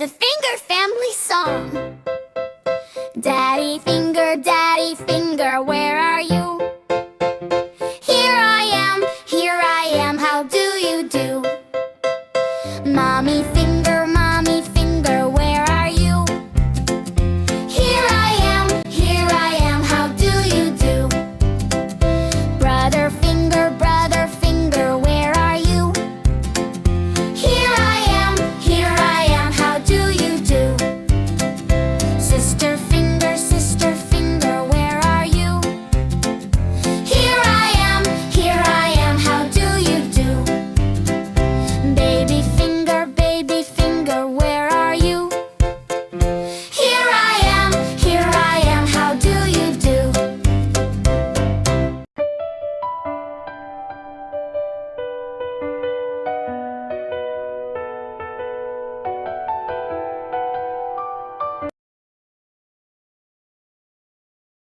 the Finger Family song. Daddy Finger, where are you? Here I am, how do you do? Mommy